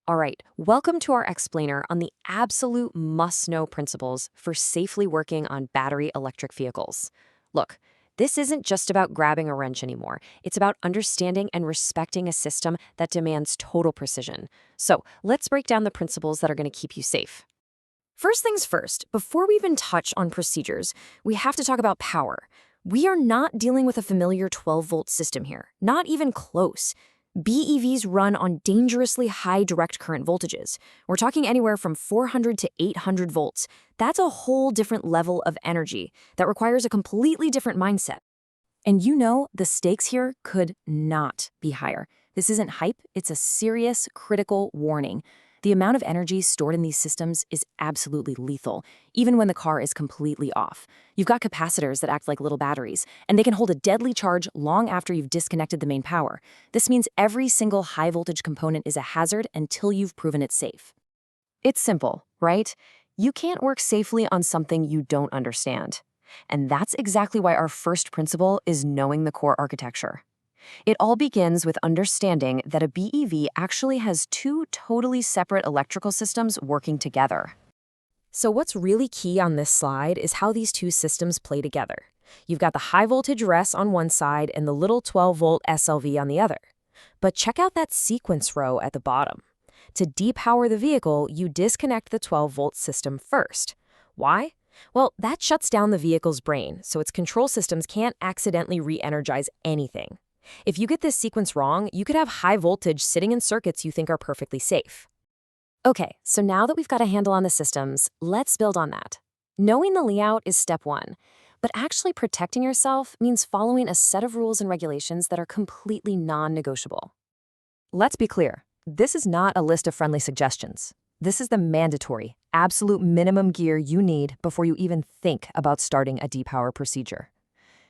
All right, welcome to our explainer on the absolute must-know principles for safely working on battery electric vehicles. Look, this isn't just about grabbing a wrench anymore. It's about understanding and respecting a system that demands total precision. So let's break down the principles that are going to keep you safe. First things first, before we even touch on procedures, we have to talk about power. We are not dealing with a familiar 12-volt system here, not even close. BEVs run on dangerously high direct current voltages. We're talking anywhere from 400 to 800 volts. That's a whole different level of energy that requires a completely different mindset. And you know, the stakes here could not be higher. This isn't hype, it's a serious, critical warning. The amount of energy stored in these systems is absolutely lethal, even when the car is completely off. You've got capacitors that act like little batteries, and they can hold a deadly charge long after you've disconnected the main power. This means every single high-voltage component is a hazard until you've proven it safe. It's simple, right? You can't work safely on something you don't understand. And that's exactly why our first principle is knowing the core architecture. It all begins with understanding that a BEV actually has two totally separate electrical systems working together. So what's really key on this slide is how these two systems play together. You've got the high-voltage RES on one side and the little 12-volt SLV on the other. But check out that sequence row at the bottom. To depower the vehicle, you disconnect the 12-volt system first. Why? Well, that shuts down the vehicle's brain, so its control systems can't accidentally re-energize anything. If you get this sequence wrong, you could have high voltage sitting in circuits you think are perfectly safe. Okay, so now that we've got a handle on the systems, let's build on that. Knowing the layout is step one, but actually protecting yourself means following a set of rules and regulations that are completely non-negotiable. Let's be clear, this is not a list of friendly suggestions. This is the mandatory, absolute minimum gear you need before you even think about starting a depower procedure.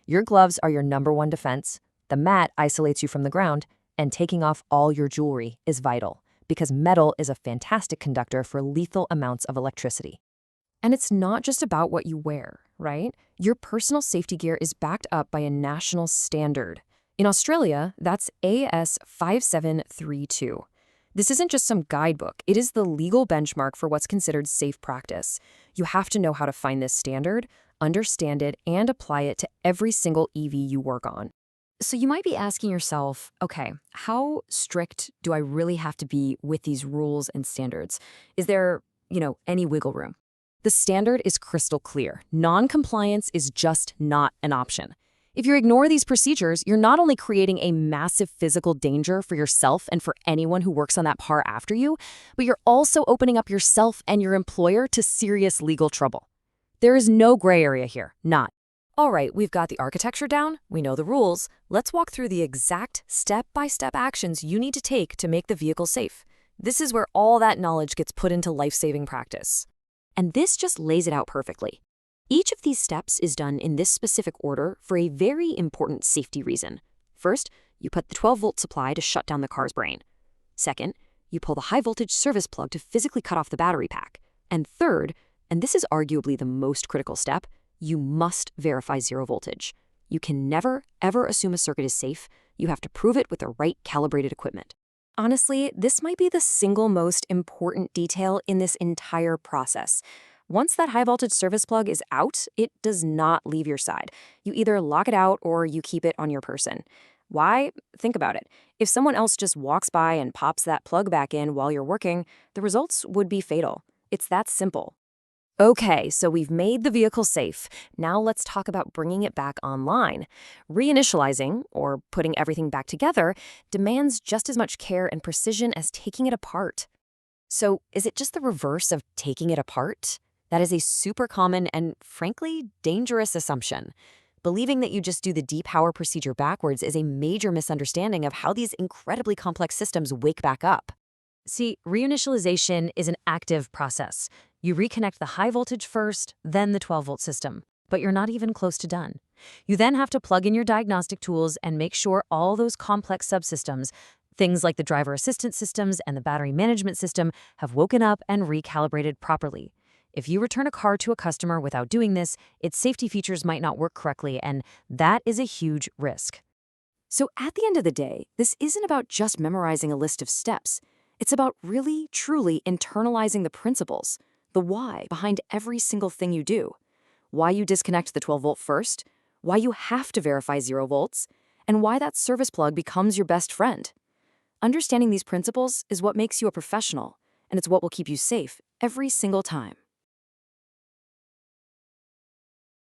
Your gloves are your #1 defense. The mat isolates you from the ground, and taking off all your jewelry is vital because metal is a fantastic conductor for lethal amounts of electricity. And it's not just about what you wear, right? Your personal safety gear is backed up by a national standard. In Australia, that's AS5732. This isn't just some guidebook. It is the legal benchmark for what's considered safe practice. You have to know how to find this standard, understand it, and apply it to every single EV you work on. So you might be asking yourself, okay, how strict do I really have to be with these rules and standards? Is there, any wiggle room? The standard is crystal clear. Non-compliance is just not an option. If you ignore these procedures, you're not only creating a massive physical danger for yourself and for anyone who works on that car after you, but you're also opening up yourself and your employer to serious legal trouble. There is no gray area here, not. All right, we've got the architecture down, we know the rules. Let's walk through the exact step-by-step actions you need to take to make the vehicle safe. This is where all that knowledge gets put into life-saving practice. And this just lays it out perfectly. Each of these steps is done in this specific order for a very important safety reason. First, you put the 12-volt supply to shut down the car's brain. Second, you pull the high-voltage service plug to physically cut off the battery pack. And third, and this is arguably the most critical step, you must verify zero voltage. You can never, ever assume a circuit is safe. You have to prove it with the right calibrated equipment. Honestly, this might be the single most important detail in this entire process. Once that high voltage service plug is out, it does not leave your side. You either lock it out or you keep it on your person. Why? Think about it. If someone else just walks by and pops that plug back in while you're working, the results would be fatal. It's that simple. Okay, so we've made the vehicle safe. Now let's talk about bringing it back online. Reinitializing, or putting everything back together, demands just as much care and precision as taking it apart. So is it just the reverse of taking it apart? That is a super common and, frankly, dangerous assumption. Believing that you just do the depower procedure backwards is a major misunderstanding of how these incredibly complex systems wake back up. See, reinitialization is an active process. You reconnect the high voltage first, then the 12-volt system. But you're not even close to done. You then have to plug in your diagnostic tools and make sure all those complex subsystems, things like the driver assistance systems and the battery management system, have woken up and recalibrated properly. If you return a car to a customer without doing this, its safety features might not work correctly, and that is a huge risk. So at the end of the day, this isn't about just memorizing a list of steps. It's about really, truly internalizing the principles, the why behind every single thing you do. Why you disconnect the 12-volt first, why you have to verify 0 volts, and why that service plug becomes your best friend. Understanding these principles is what makes you a professional, and it's what will keep you safe every single time.